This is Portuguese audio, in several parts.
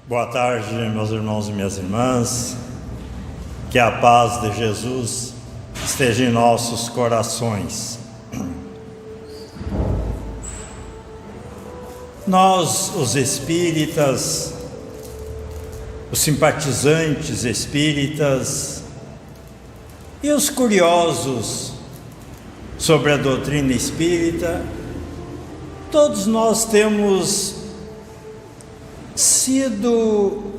Boa tarde, meus irmãos e minhas irmãs. Que a paz de Jesus esteja em nossos corações. Nós, os espíritas, os simpatizantes espíritas e os curiosos sobre a doutrina espírita, todos nós temos sido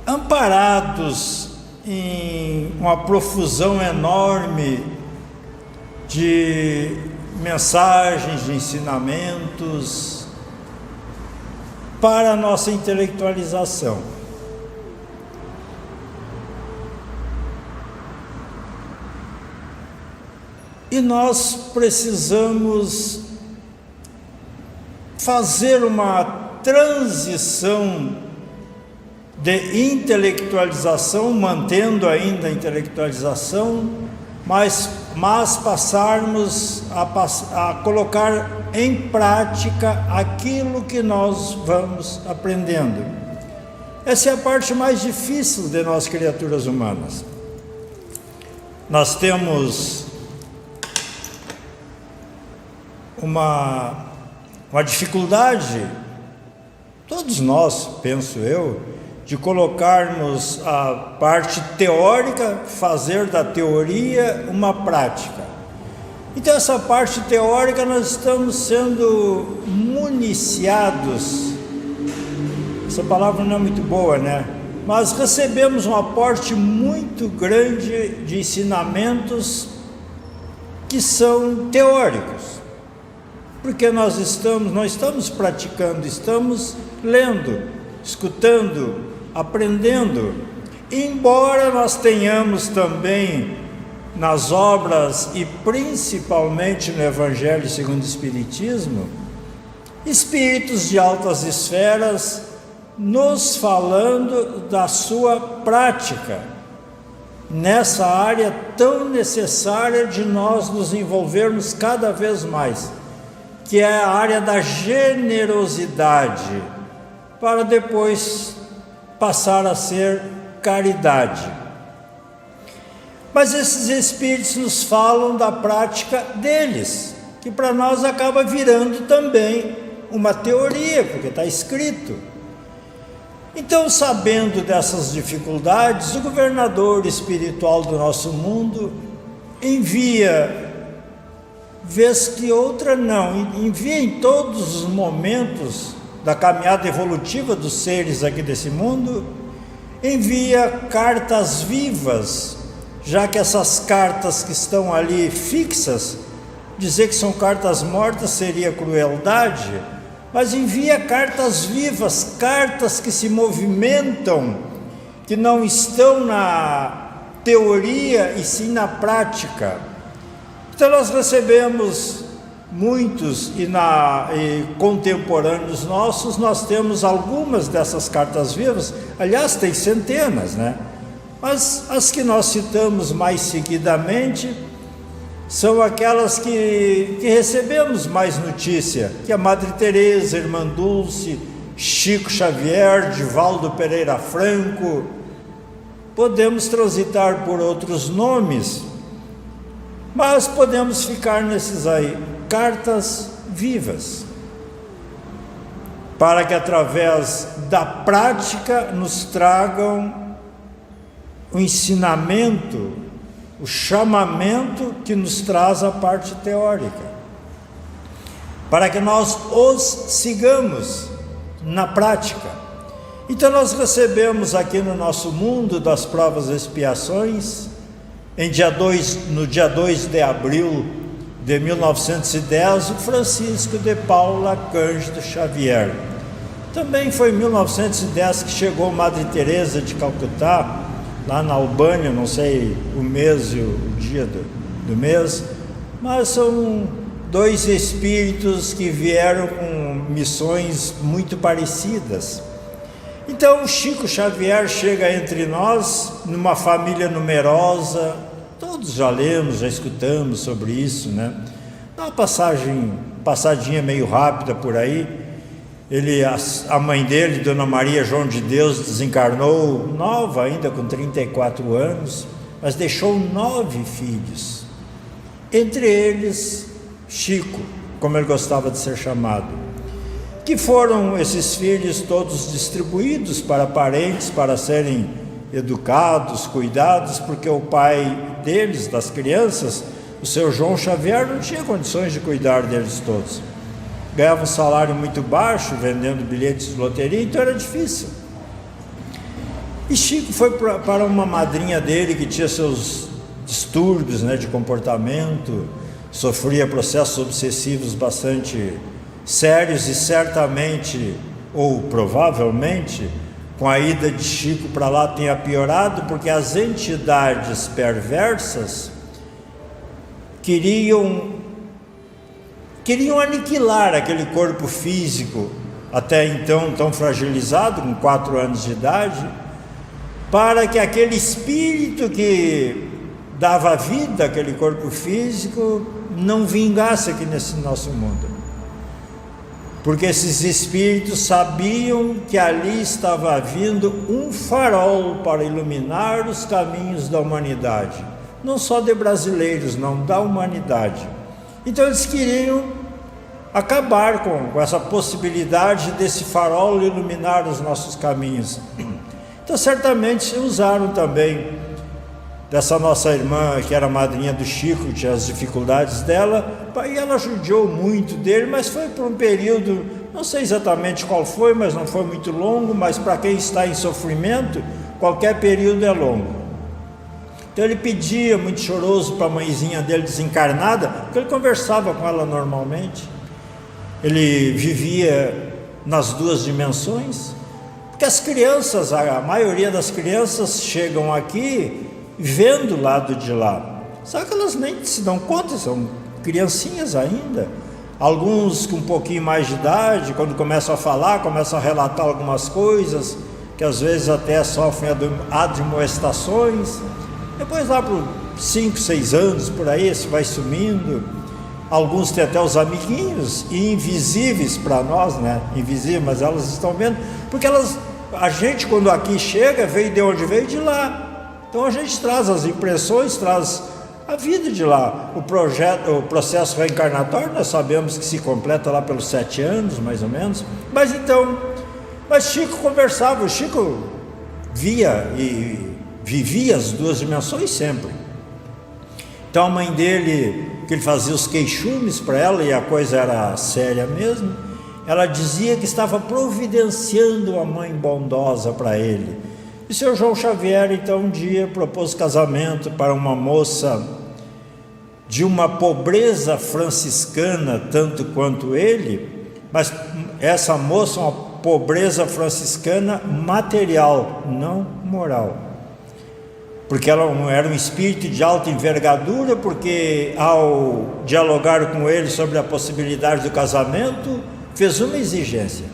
amparados em uma profusão enorme de mensagens, de ensinamentos para a nossa intelectualização. E nós precisamos fazer uma transição de intelectualização, mantendo ainda a intelectualização, mas passarmos a colocar em prática aquilo que nós vamos aprendendo. Essa é a parte mais difícil de nós, criaturas humanas. Nós temos uma dificuldade, todos nós, penso eu, de colocarmos a parte teórica, fazer da teoria uma prática. Então, essa parte teórica nós estamos sendo municiados, essa palavra não é muito boa, né? Mas recebemos um aporte muito grande de ensinamentos que são teóricos. Porque nós não estamos praticando, estamos lendo, escutando, aprendendo. Embora nós tenhamos também nas obras e principalmente no Evangelho segundo o Espiritismo, espíritos de altas esferas nos falando da sua prática, nessa área tão necessária de nós nos envolvermos cada vez mais, que é a área da generosidade, para depois passar a ser caridade. Mas esses espíritos nos falam da prática deles, que para nós acaba virando também uma teoria, porque está escrito. Então, sabendo dessas dificuldades, o governador espiritual do nosso mundo envia, vez que outra não, envia em todos os momentos da caminhada evolutiva dos seres aqui desse mundo, envia cartas vivas, já que essas cartas que estão ali fixas, dizer que são cartas mortas seria crueldade, mas envia cartas vivas, cartas que se movimentam, que não estão na teoria e sim na prática. Então nós recebemos muitos e contemporâneos nossos, nós temos algumas dessas cartas vivas, aliás tem centenas, né? Mas as que nós citamos mais seguidamente são aquelas que recebemos mais notícia, que a Madre Teresa, Irmã Dulce, Chico Xavier, Divaldo Pereira Franco, podemos transitar por outros nomes, mas podemos ficar nesses aí, cartas vivas, para que através da prática nos tragam o ensinamento, o chamamento que nos traz a parte teórica, para que nós os sigamos na prática. Então nós recebemos aqui no nosso mundo das provas e expiações, no dia 2 de abril de 1910, o Francisco de Paula Cândido Xavier. Também foi em 1910 que chegou Madre Teresa de Calcutá, lá na Albânia, não sei o mês e o dia do mês, mas são dois espíritos que vieram com missões muito parecidas. Então o Chico Xavier chega entre nós, numa família numerosa, todos já lemos, já escutamos sobre isso, né? Dá uma passadinha meio rápida por aí. A mãe dele, Dona Maria João de Deus, desencarnou nova ainda, com 34 anos, mas deixou 9 filhos, entre eles Chico, como ele gostava de ser chamado, que foram esses filhos todos distribuídos para parentes, para serem educados, cuidados, porque o pai deles, das crianças, o seu João Xavier, não tinha condições de cuidar deles todos. Ganhava um salário muito baixo, vendendo bilhetes de loteria, então era difícil. E Chico foi para uma madrinha dele que tinha seus distúrbios, de comportamento, sofria processos obsessivos bastante sérios e certamente, ou provavelmente, com a ida de Chico para lá tenha piorado, porque as entidades perversas queriam aniquilar aquele corpo físico, até então tão fragilizado, com 4 anos de idade, para que aquele espírito que dava vida àquele corpo físico não vingasse aqui nesse nosso mundo. Porque esses espíritos sabiam que ali estava vindo um farol para iluminar os caminhos da humanidade, não só de brasileiros, não, da humanidade. Então eles queriam acabar com essa possibilidade desse farol iluminar os nossos caminhos. Então certamente usaram também dessa nossa irmã, que era madrinha do Chico, tinha as dificuldades dela, e ela judiou muito dele, mas foi por um período, não sei exatamente qual foi, mas não foi muito longo, mas para quem está em sofrimento, qualquer período é longo. Então ele pedia, muito choroso, para a mãezinha dele desencarnada, porque ele conversava com ela normalmente, ele vivia nas 2 dimensões, porque as crianças, a maioria das crianças chegam aqui vendo o lado de lá, só que elas nem se dão conta, são criancinhas ainda. Alguns com um pouquinho mais de idade, quando começam a falar, começam a relatar algumas coisas, que às vezes até sofrem admoestações. Depois lá por 5, 6 anos, por aí, isso vai sumindo. Alguns têm até os amiguinhos, e invisíveis para nós, invisíveis, mas elas estão vendo, porque a gente quando aqui chega, veio de onde veio, de lá. Então a gente traz as impressões, traz a vida de lá. O processo reencarnatório nós sabemos que se completa lá pelos 7 anos, mais ou menos. Mas Chico conversava, o Chico via e vivia as 2 dimensões sempre. Então a mãe dele, que ele fazia os queixumes para ela, e a coisa era séria mesmo, ela dizia que estava providenciando uma mãe bondosa para ele. E seu João Xavier, então, um dia propôs casamento para uma moça de uma pobreza franciscana, tanto quanto ele, mas essa moça, uma pobreza franciscana material, não moral. Porque ela era um espírito de alta envergadura, porque ao dialogar com ele sobre a possibilidade do casamento, fez uma exigência: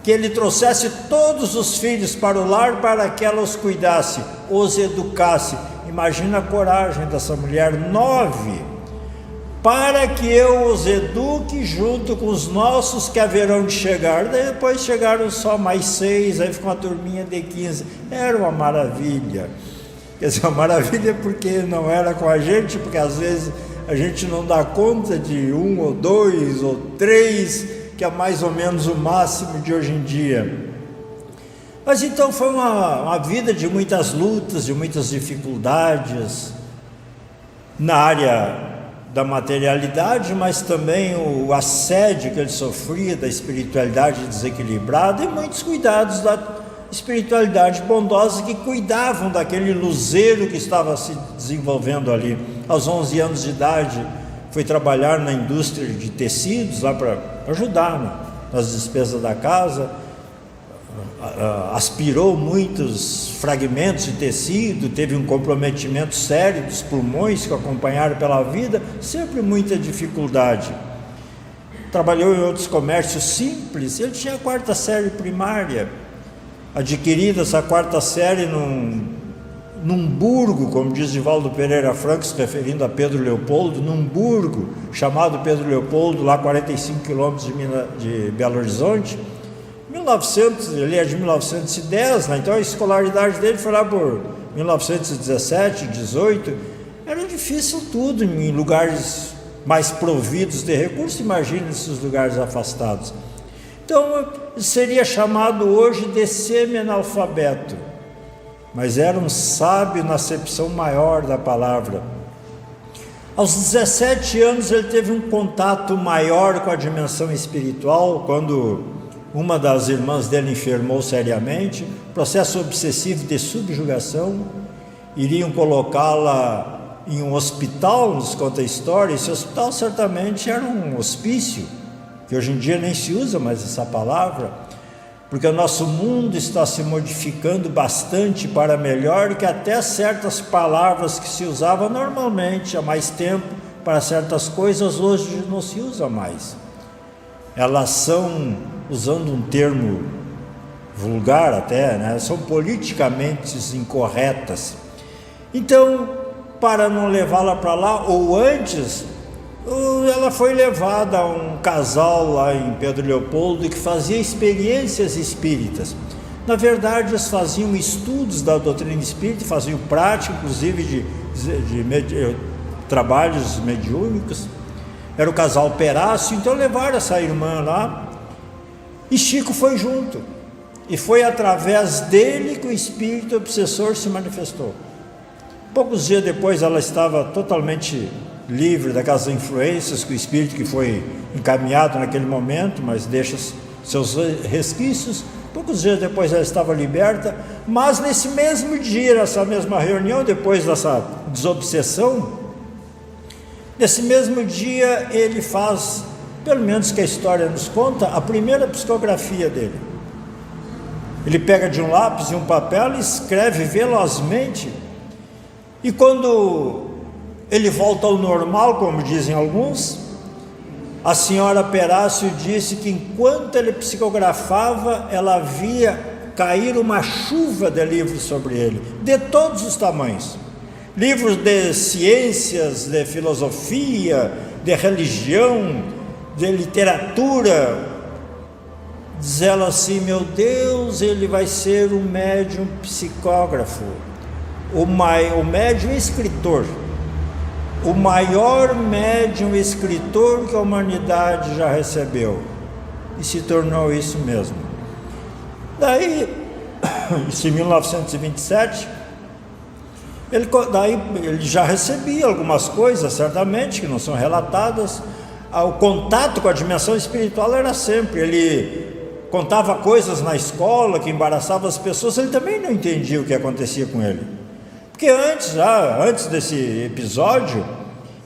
que ele trouxesse todos os filhos para o lar para que ela os cuidasse, os educasse. Imagina a coragem dessa mulher, 9, para que eu os eduque junto com os nossos que haverão de chegar. Daí depois chegaram só mais 6, aí ficou uma turminha de 15, era uma maravilha. Quer dizer, uma maravilha porque não era com a gente, porque às vezes a gente não dá conta de 1 ou 2 ou 3, que é mais ou menos o máximo de hoje em dia. Mas então foi uma vida de muitas lutas, de muitas dificuldades, na área da materialidade, mas também o assédio que ele sofria da espiritualidade desequilibrada, e muitos cuidados da espiritualidade bondosa, que cuidavam daquele luzeiro que estava se desenvolvendo ali. Aos 11 anos de idade, foi trabalhar na indústria de tecidos, lá para ajudar nas despesas da casa, aspirou muitos fragmentos de tecido, teve um comprometimento sério dos pulmões que o acompanharam pela vida, sempre muita dificuldade. Trabalhou em outros comércios simples, ele tinha a 4ª série primária, adquirida essa 4ª série num burgo, como diz Divaldo Pereira Franco, se referindo a Pedro Leopoldo, num burgo chamado Pedro Leopoldo, lá 45 quilômetros de Belo Horizonte, Ele é de 1910, né? Então a escolaridade dele foi lá por 1917, 18. Era difícil tudo em lugares mais providos de recursos, imagine esses lugares afastados. Então seria chamado hoje de semi-analfabeto, mas era um sábio na acepção maior da palavra. Aos 17 anos ele teve um contato maior com a dimensão espiritual, quando uma das irmãs dele enfermou seriamente, processo obsessivo de subjugação, iriam colocá-la em um hospital, nos conta a história. Esse hospital certamente era um hospício, que hoje em dia nem se usa mais essa palavra, porque o nosso mundo está se modificando bastante para melhor, que até certas palavras que se usavam normalmente há mais tempo para certas coisas, hoje não se usa mais. Elas são, usando um termo vulgar até, né, são politicamente incorretas. Então, para não levá-la para lá, ou antes, ela foi levada a um casal lá em Pedro Leopoldo que fazia experiências espíritas. Na verdade, eles faziam estudos da doutrina espírita, faziam prática, inclusive de trabalhos mediúnicos. Era o casal Perácio. Então levaram essa irmã lá e Chico foi junto, e foi através dele que o espírito obsessor se manifestou. Poucos dias depois ela estava totalmente livre daquelas influências que o espírito que foi encaminhado naquele momento, mas deixa seus resquícios. Poucos dias depois ela estava liberta, mas nesse mesmo dia, nessa mesma reunião, depois dessa desobsessão, nesse mesmo dia ele faz, pelo menos que a história nos conta, a primeira psicografia dele. Ele pega de um lápis e um papel e escreve velozmente, e quando ele volta ao normal, como dizem alguns, a senhora Perácio disse que enquanto ele psicografava, ela via cair uma chuva de livros sobre ele, de todos os tamanhos. Livros de ciências, de filosofia, de religião, de literatura. Diz ela assim: meu Deus, ele vai ser um médium psicógrafo, o médium escritor, o maior médium escritor que a humanidade já recebeu, e se tornou isso mesmo. Daí, isso em 1927, ele já recebia algumas coisas, certamente, que não são relatadas. O contato com a dimensão espiritual era sempre, ele contava coisas na escola que embaraçavam as pessoas, ele também não entendia o que acontecia com ele. Porque antes desse episódio,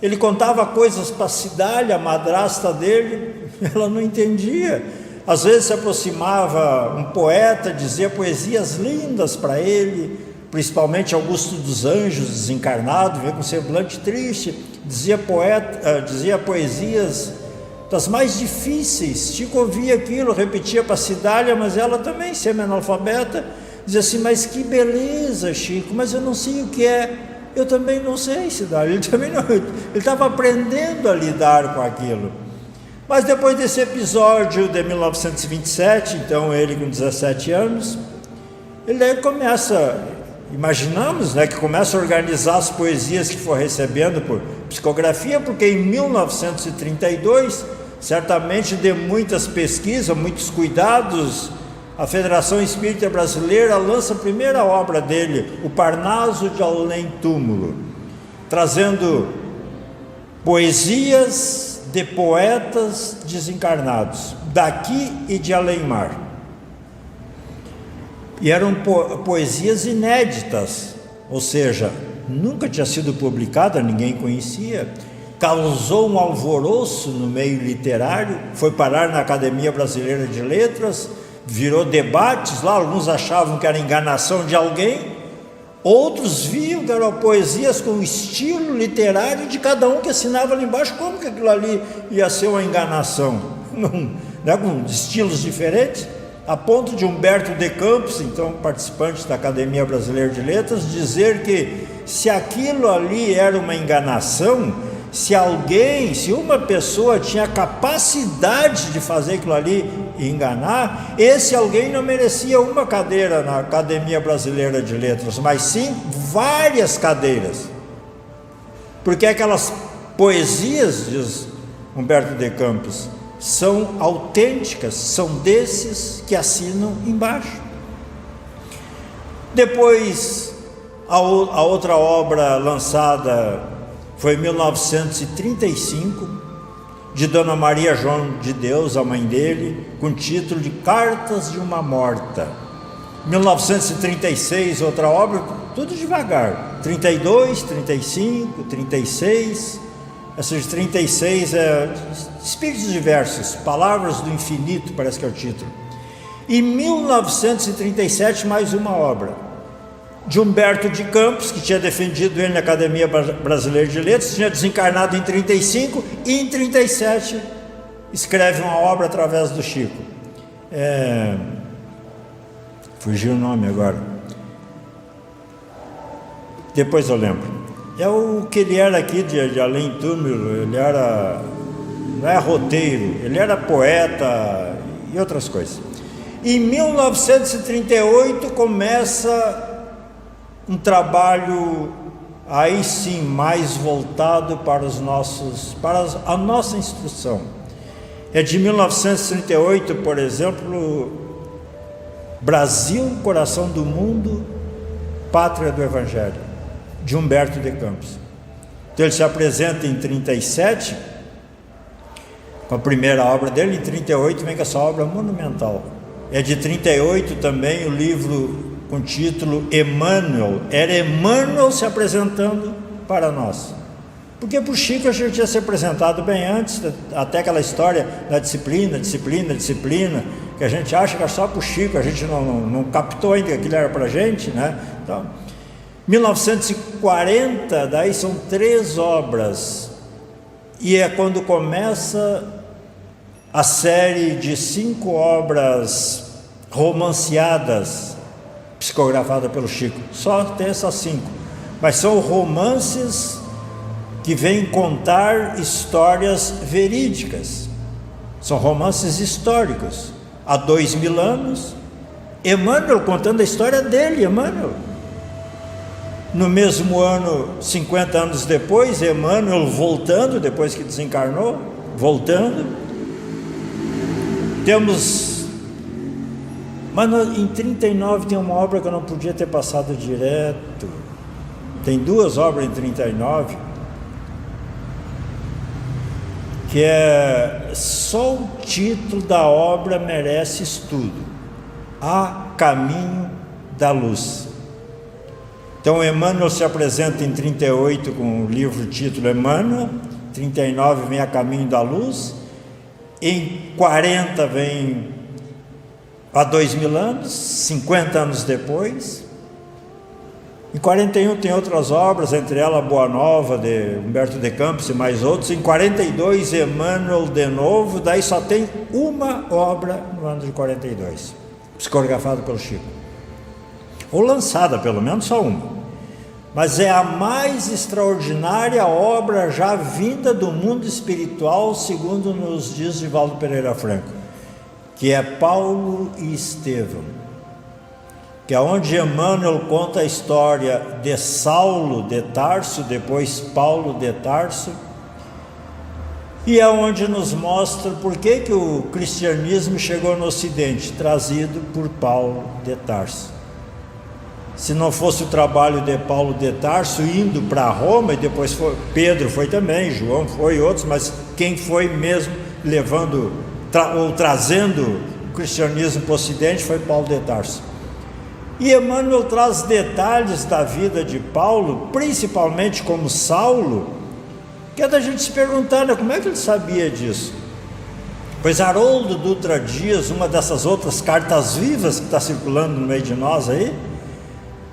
ele contava coisas para a Cidália, a madrasta dele, ela não entendia. Às vezes se aproximava um poeta, dizia poesias lindas para ele, principalmente Augusto dos Anjos, desencarnado, veio com semblante triste, dizia poesias das mais difíceis. Chico ouvia aquilo, repetia para a Cidália, mas ela também, semi-analfabeta, dizia assim: mas que beleza, Chico, mas eu não sei o que é. Eu também não sei, Cidália, ele também não, ele estava aprendendo a lidar com aquilo. Mas depois desse episódio de 1927, então ele com 17 anos, ele daí começa, imaginamos, né, que começa a organizar as poesias que for recebendo por psicografia, porque em 1932, certamente de muitas pesquisas, muitos cuidados, a Federação Espírita Brasileira lança a primeira obra dele, o Parnaso de Além Túmulo, trazendo poesias de poetas desencarnados, daqui e de além-mar. E eram poesias inéditas, ou seja, nunca tinha sido publicada, ninguém conhecia, causou um alvoroço no meio literário, foi parar na Academia Brasileira de Letras, virou debates lá, alguns achavam que era enganação de alguém, outros viam que eram poesias com estilo literário de cada um que assinava ali embaixo. Como que aquilo ali ia ser uma enganação? Né, com estilos diferentes, a ponto de Humberto de Campos, então participante da Academia Brasileira de Letras, dizer que se aquilo ali era uma enganação, se uma pessoa tinha capacidade de fazer aquilo ali enganar, esse alguém não merecia uma cadeira na Academia Brasileira de Letras, mas sim várias cadeiras. Porque aquelas poesias, diz Humberto de Campos, são autênticas, são desses que assinam embaixo. Depois, a outra obra lançada foi em 1935, de Dona Maria João de Deus, a mãe dele, com o título de Cartas de uma Morta. 1936, outra obra, tudo devagar, 32, 35, 36, essa de 36 é Espíritos Diversos, Palavras do Infinito, parece que é o título. Em 1937, mais uma obra, de Humberto de Campos, que tinha defendido ele na Academia Brasileira de Letras, tinha desencarnado em 35 e em 37 escreve uma obra através do Chico. Fugiu o nome agora. Depois eu lembro. É o que ele era aqui de Além Túmulo, ele era, não é roteiro, ele era poeta e outras coisas. Em 1938 começa um trabalho aí sim mais voltado para a nossa instrução. É de 1938, por exemplo, Brasil, Coração do Mundo, Pátria do Evangelho, de Humberto de Campos. Então ele se apresenta em 37, com a primeira obra dele, em 38 vem com essa obra monumental. É de 38 também o livro com o título Emmanuel, era Emmanuel se apresentando para nós. Porque para o Chico a gente tinha se apresentado bem antes, até aquela história da disciplina, que a gente acha que é só para o Chico, a gente não captou ainda que aquilo era para a gente, né? Então, 1940, daí são 3 obras, e é quando começa a série de 5 obras romanceadas, psicografada pelo Chico. Só tem essas 5, mas são romances que vêm contar histórias verídicas, são romances históricos. Há 2000 anos, Emmanuel contando a história dele, Emmanuel. No mesmo ano, 50 anos depois, Emmanuel voltando, depois que desencarnou, voltando. Temos, mas em 39 tem uma obra que eu não podia ter passado direto. Tem 2 obras em 39, que é só o título da obra merece estudo: A Caminho da Luz. Então Emmanuel se apresenta em 38 com o livro título Emmanuel, 39 vem A Caminho da Luz, em 40 vem há 2000 anos, 50 anos depois. Em 41 tem outras obras, entre elas Boa Nova, de Humberto de Campos e mais outros. Em 42, Emmanuel de novo, daí só tem uma obra no ano de 42, psicografada pelo Chico. Ou lançada, pelo menos só uma. Mas é a mais extraordinária obra já vinda do mundo espiritual, segundo nos diz Divaldo Pereira Franco, que é Paulo e Estevão, que é onde Emmanuel conta a história de Saulo de Tarso, depois Paulo de Tarso, e é onde nos mostra por que o cristianismo chegou no Ocidente, trazido por Paulo de Tarso. Se não fosse o trabalho de Paulo de Tarso indo para Roma, e depois Pedro foi também, João foi, outros, mas quem foi mesmo levando ou trazendo o cristianismo para o Ocidente foi Paulo de Tarso. E Emmanuel traz detalhes da vida de Paulo, principalmente como Saulo, que é da gente se perguntar, né, como é que ele sabia disso? Pois Haroldo Dutra Dias, uma dessas outras cartas vivas que está circulando no meio de nós aí,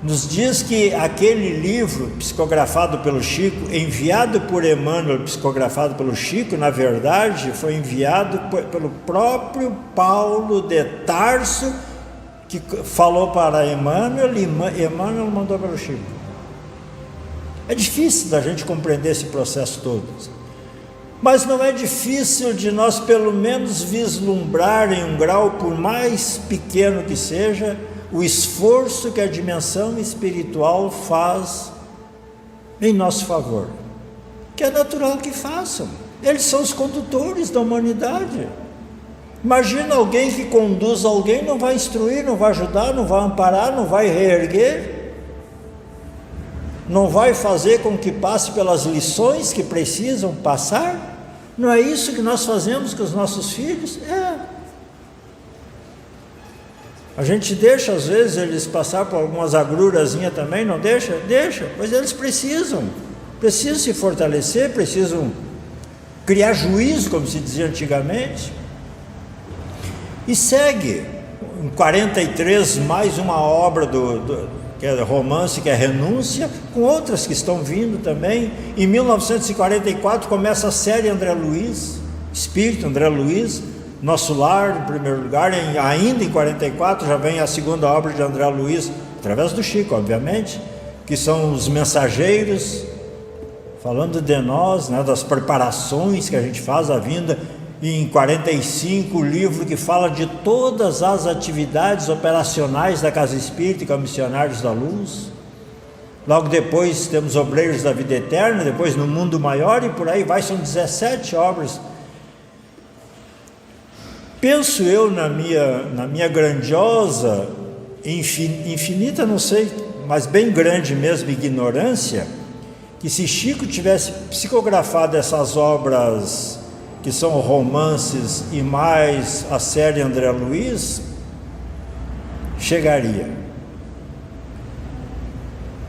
nos diz que aquele livro psicografado pelo Chico, enviado por Emmanuel, psicografado pelo Chico, na verdade foi enviado pelo próprio Paulo de Tarso, que falou para Emmanuel, e Emmanuel mandou para o Chico. É difícil da gente compreender esse processo todo. Mas não é difícil de nós pelo menos vislumbrar em um grau, por mais pequeno que seja, o esforço que a dimensão espiritual faz em nosso favor, que é natural que façam. Eles são os condutores da humanidade. Imagina alguém que conduz alguém, não vai instruir, não vai ajudar, não vai amparar, não vai reerguer, não vai fazer com que passe pelas lições que precisam passar. Não é isso que nós fazemos com os nossos filhos? A gente deixa às vezes eles passar por algumas agrurazinhas também, não deixa? Deixa, mas eles precisam se fortalecer, precisam criar juízo, como se dizia antigamente. E segue, em 43, mais uma obra que é romance, que é Renúncia, com outras que estão vindo também. Em 1944 começa a série André Luiz, Espírito André Luiz, Nosso Lar, em primeiro lugar. Ainda em 44 já vem a segunda obra de André Luiz, através do Chico, obviamente, que são os Mensageiros, falando de nós, né, das preparações que a gente faz à vinda. E em 45, o livro que fala de todas as atividades operacionais da Casa Espírita, Missionários da Luz. Logo depois temos Obreiros da Vida Eterna, depois No Mundo Maior, e por aí vai, são 17 obras. Penso eu na minha grandiosa, infinita, não sei, mas bem grande mesmo, ignorância, que se Chico tivesse psicografado essas obras, que são romances e mais a série André Luiz, chegaria.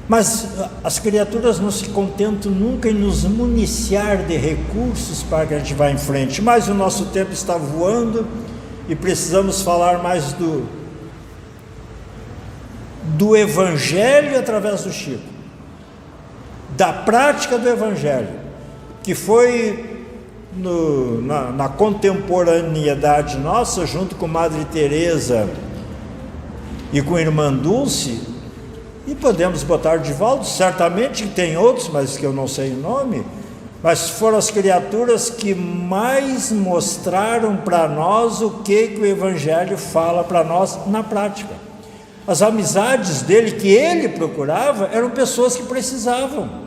Mas as criaturas não se contentam nunca em nos municiar de recursos para que a gente vá em frente, mas o nosso tempo está voando e precisamos falar mais do Evangelho através do Chico, da prática do Evangelho, que foi na contemporaneidade nossa, junto com Madre Teresa e com Irmã Dulce, e podemos botar Divaldo, certamente que tem outros, mas que eu não sei o nome, mas foram as criaturas que mais mostraram para nós o que o Evangelho fala para nós na prática. As amizades dele, que ele procurava, eram pessoas que precisavam.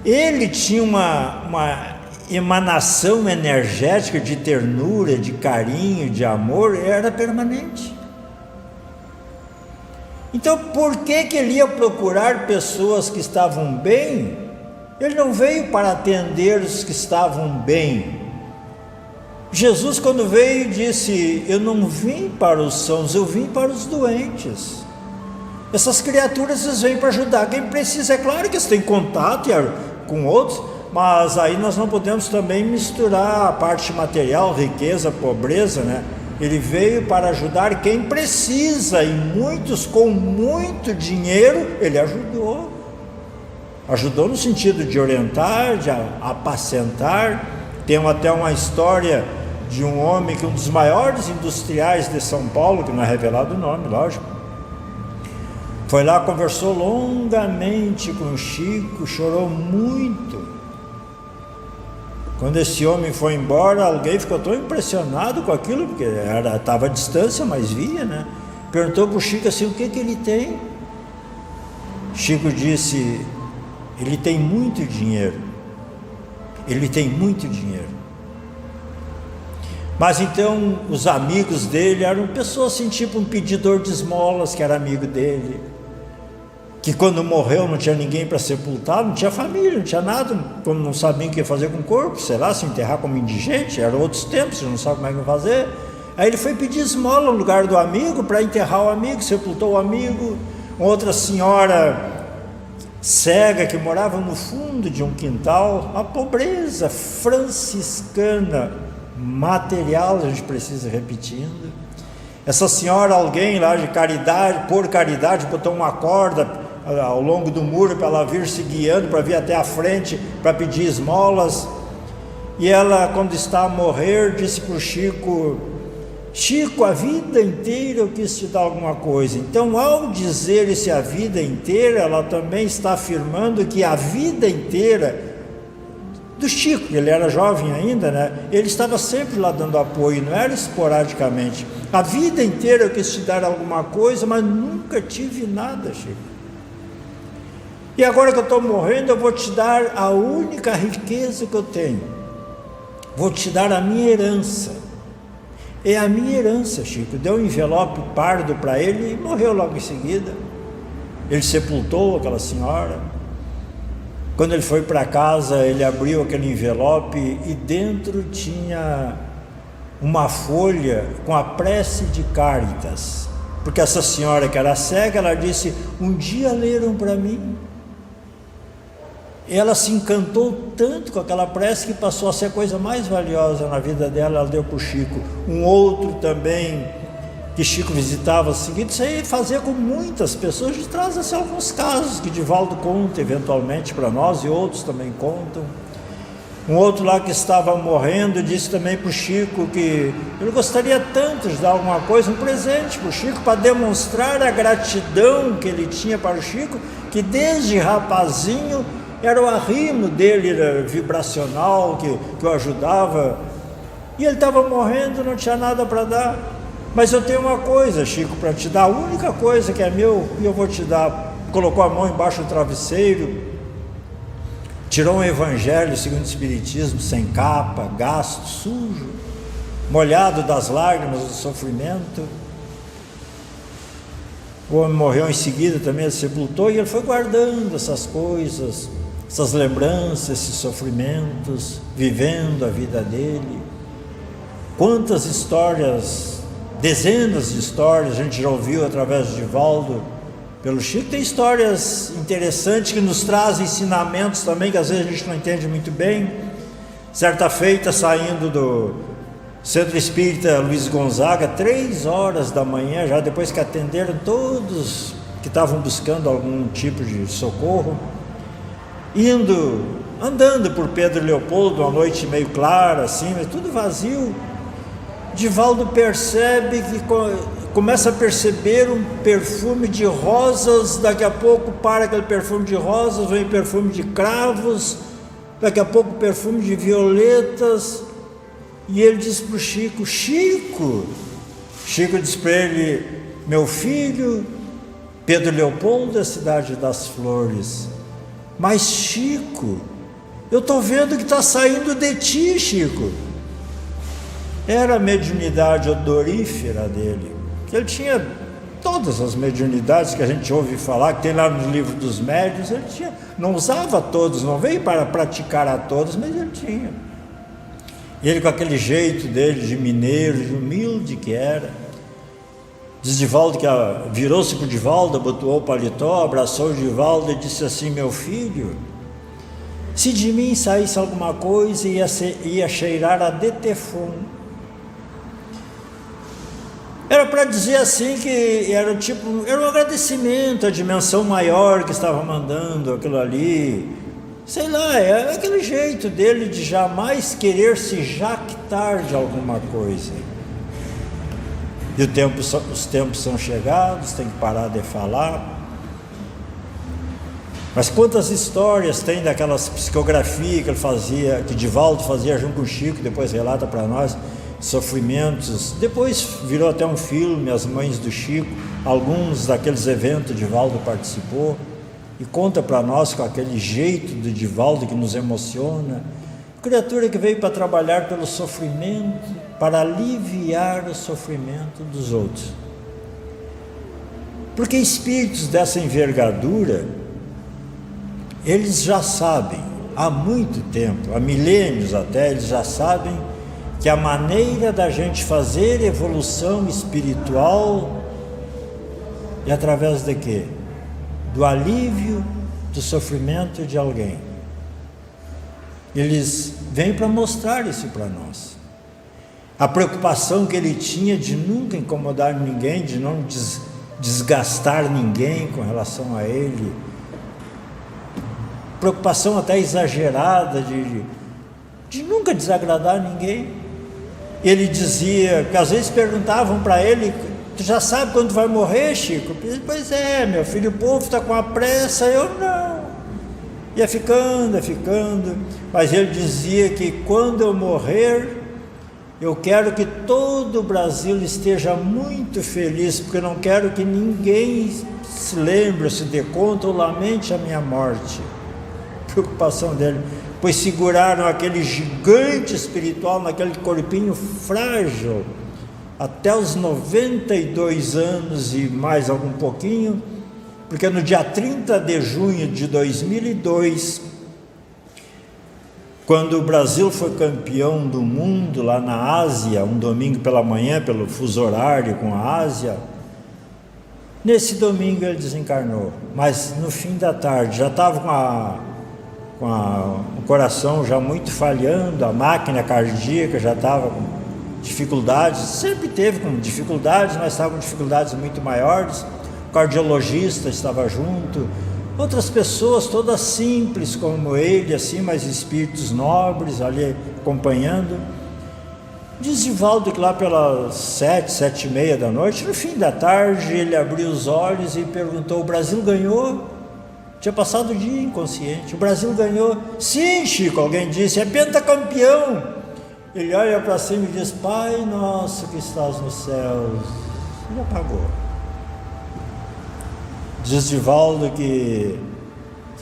Ele tinha uma emanação energética de ternura, de carinho, de amor, era permanente. Então, por que ele ia procurar pessoas que estavam bem? Ele não veio para atender os que estavam bem. Jesus, quando veio, disse: eu não vim para os sãos, eu vim para os doentes. Essas criaturas, eles vêm para ajudar quem precisa. É claro que eles têm contato com outros, mas aí nós não podemos também misturar a parte material, riqueza, pobreza, né? Ele veio para ajudar quem precisa, e muitos com muito dinheiro ele ajudou no sentido de orientar, de apacentar. Tem até uma história de um homem que um dos maiores industriais de São Paulo, que não é revelado o nome, lógico, foi lá, conversou longamente com o Chico, chorou muito. Quando esse homem foi embora, alguém ficou tão impressionado com aquilo, porque estava à distância, mas via, né? Perguntou para o Chico assim: o que ele tem? Chico disse: ele tem muito dinheiro. Ele tem muito dinheiro. Mas então os amigos dele eram pessoas assim, tipo um pedidor de esmolas que era amigo dele, que quando morreu não tinha ninguém para sepultar, não tinha família, não tinha nada, como não sabiam o que ia fazer com o corpo, sei lá, se enterrar como indigente, eram outros tempos, você não sabe como é que vai fazer. Aí ele foi pedir esmola no lugar do amigo, para enterrar o amigo, sepultou o amigo. Outra senhora cega que morava no fundo de um quintal, uma pobreza franciscana, material, a gente precisa ir repetindo. Essa senhora, alguém lá de caridade, por caridade, botou uma corda ao longo do muro para ela vir se guiando, para vir até a frente, para pedir esmolas. E ela, quando está a morrer, disse para o Chico: Chico, a vida inteira eu quis te dar alguma coisa. Então, ao dizer isso, a vida inteira, ela também está afirmando que a vida inteira do Chico, ele era jovem ainda, né? Ele estava sempre lá dando apoio, não era esporadicamente. A vida inteira eu quis te dar alguma coisa, mas nunca tive nada, Chico. E agora que eu estou morrendo, eu vou te dar a única riqueza que eu tenho. Vou te dar a minha herança. É a minha herança, Chico. Deu um envelope pardo para ele e morreu logo em seguida. Ele sepultou aquela senhora. Quando ele foi para casa, ele abriu aquele envelope e dentro tinha uma folha com a prece de Cáritas. Porque essa senhora que era cega, ela disse, um dia leram para mim. Ela se encantou tanto com aquela prece que passou a ser a coisa mais valiosa na vida dela, ela deu para o Chico. Um outro também, que Chico visitava o seguinte, isso aí fazia com muitas pessoas, a gente traz assim, alguns casos que Divaldo conta eventualmente para nós e outros também contam. Um outro lá que estava morrendo disse também para o Chico que ele gostaria tanto de dar alguma coisa, um presente para o Chico, para demonstrar a gratidão que ele tinha para o Chico, que desde rapazinho era o arrimo dele, era vibracional, que o ajudava, e ele estava morrendo, não tinha nada para dar. Mas eu tenho uma coisa, Chico, para te dar, a única coisa que é meu, e eu vou te dar. Colocou a mão embaixo do travesseiro, tirou um evangelho segundo o Espiritismo, sem capa, gasto, sujo, molhado das lágrimas do sofrimento. O homem morreu em seguida também, ele sepultou, e ele foi guardando essas coisas, essas lembranças, esses sofrimentos, vivendo a vida dele. Quantas histórias, dezenas de histórias a gente já ouviu através de Divaldo, pelo Chico. Tem histórias interessantes que nos trazem ensinamentos também, que às vezes a gente não entende muito bem. Certa feita, saindo do Centro Espírita Luiz Gonzaga, 3 horas da manhã, já depois que atenderam todos que estavam buscando algum tipo de socorro, andando por Pedro Leopoldo, uma noite meio clara, assim, mas tudo vazio, Divaldo percebe que começa a perceber um perfume de rosas, daqui a pouco para aquele perfume de rosas, vem perfume de cravos, daqui a pouco perfume de violetas, e ele diz para o Chico, Chico diz para ele, meu filho, Pedro Leopoldo é a cidade das flores, mas Chico, eu estou vendo que está saindo de ti, Chico. Era a mediunidade odorífera dele, que ele tinha todas as mediunidades que a gente ouve falar, que tem lá no livro dos médiuns, ele tinha, não usava todos, não veio para praticar a todos, mas ele tinha. E ele com aquele jeito dele de mineiro, de humilde que era, diz Divaldo que virou-se para o Divaldo, abotoou o paletó, abraçou o Divaldo e disse assim, meu filho, se de mim saísse alguma coisa, ia cheirar a Detefon. Era para dizer assim que era um agradecimento à dimensão maior que estava mandando aquilo ali, sei lá, é aquele jeito dele de jamais querer se jactar de alguma coisa. E os tempos são chegados, tem que parar de falar. Mas quantas histórias tem daquelas psicografias que ele fazia, que Divaldo fazia junto com o Chico, depois relata para nós, sofrimentos, depois virou até um filme, As Mães do Chico, alguns daqueles eventos Divaldo participou, e conta para nós com aquele jeito do Divaldo que nos emociona, criatura que veio para trabalhar pelo sofrimento, para aliviar o sofrimento dos outros. Porque espíritos dessa envergadura, eles já sabem, há muito tempo, há milênios até, eles já sabem que a maneira da gente fazer evolução espiritual é através de quê? Do alívio do sofrimento de alguém. Eles vêm para mostrar isso para nós. A preocupação que ele tinha de nunca incomodar ninguém, de não desgastar ninguém com relação a ele. Preocupação até exagerada de nunca desagradar ninguém. Ele dizia, que às vezes perguntavam para ele, tu já sabe quando vai morrer, Chico? Pois é, meu filho, o povo está com a pressa, eu não. Ia ficando, mas ele dizia que quando eu morrer, eu quero que todo o Brasil esteja muito feliz, porque eu não quero que ninguém se lembre, se dê conta ou lamente a minha morte. Preocupação dele, pois seguraram aquele gigante espiritual naquele corpinho frágil, até os 92 anos e mais algum pouquinho, porque no dia 30 de junho de 2002, quando o Brasil foi campeão do mundo lá na Ásia, um domingo pela manhã, pelo fuso horário com a Ásia, nesse domingo ele desencarnou, mas no fim da tarde, já estava o coração já muito falhando, a máquina cardíaca já estava com dificuldades, sempre teve com dificuldades, mas estava com dificuldades muito maiores. O cardiologista estava junto, outras pessoas todas simples como ele, assim, mas espíritos nobres ali acompanhando. Diz Divaldo que lá pelas 7h30 da noite, no fim da tarde, ele abriu os olhos e perguntou: o Brasil ganhou? Tinha passado o dia inconsciente. O Brasil ganhou. Sim, Chico, alguém disse, é pentacampeão. Ele olha para cima e diz: Pai nosso que estás nos céus. Ele apagou. Diz Divaldo que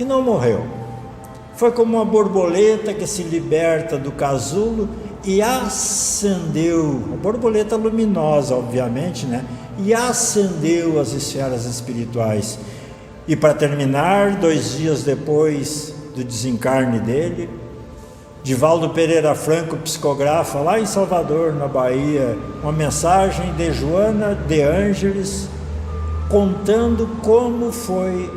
não morreu. Foi como uma borboleta que se liberta do casulo e ascendeu, a borboleta luminosa, obviamente, né? E ascendeu as esferas espirituais. E para terminar, 2 dias depois do desencarne dele, Divaldo Pereira Franco psicografa lá em Salvador, na Bahia, uma mensagem de Joana de Ângeles, contando como foi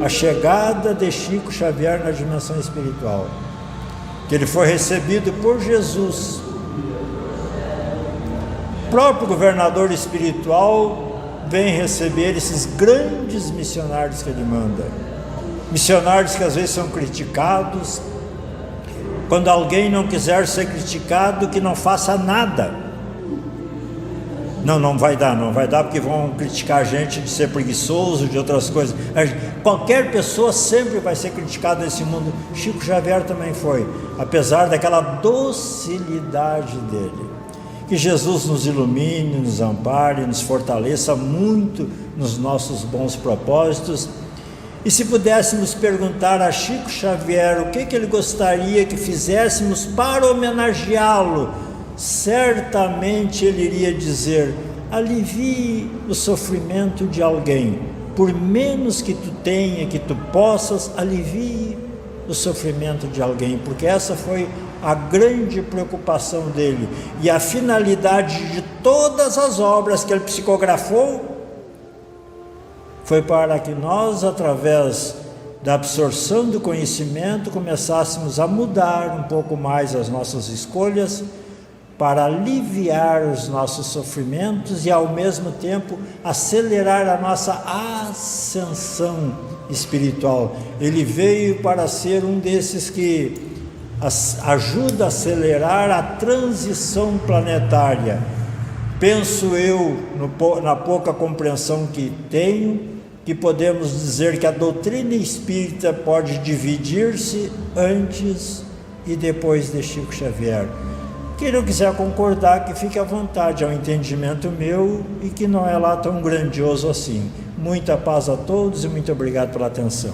a chegada de Chico Xavier na dimensão espiritual, que ele foi recebido por Jesus. O próprio governador espiritual vem receber esses grandes missionários que ele manda, missionários que às vezes são criticados. Quando alguém não quiser ser criticado, que não faça nada. Não vai dar, porque vão criticar a gente de ser preguiçoso, de outras coisas. Qualquer pessoa sempre vai ser criticada nesse mundo. Chico Xavier também foi, apesar daquela docilidade dele. Que Jesus nos ilumine, nos ampare, nos fortaleça muito nos nossos bons propósitos. E se pudéssemos perguntar a Chico Xavier o que ele gostaria que fizéssemos para homenageá-lo, certamente ele iria dizer: alivie o sofrimento de alguém, por menos que tu tenha, que tu possas, alivie o sofrimento de alguém, porque essa foi a grande preocupação dele, e a finalidade de todas as obras que ele psicografou foi para que nós, através da absorção do conhecimento, começássemos a mudar um pouco mais as nossas escolhas, para aliviar os nossos sofrimentos e, ao mesmo tempo, acelerar a nossa ascensão espiritual. Ele veio para ser um desses que ajuda a acelerar a transição planetária. Penso eu, na pouca compreensão que tenho, que podemos dizer que a doutrina espírita pode dividir-se antes e depois de Chico Xavier. Quem não quiser concordar, que fique à vontade, é um entendimento meu e que não é lá tão grandioso assim. Muita paz a todos e muito obrigado pela atenção.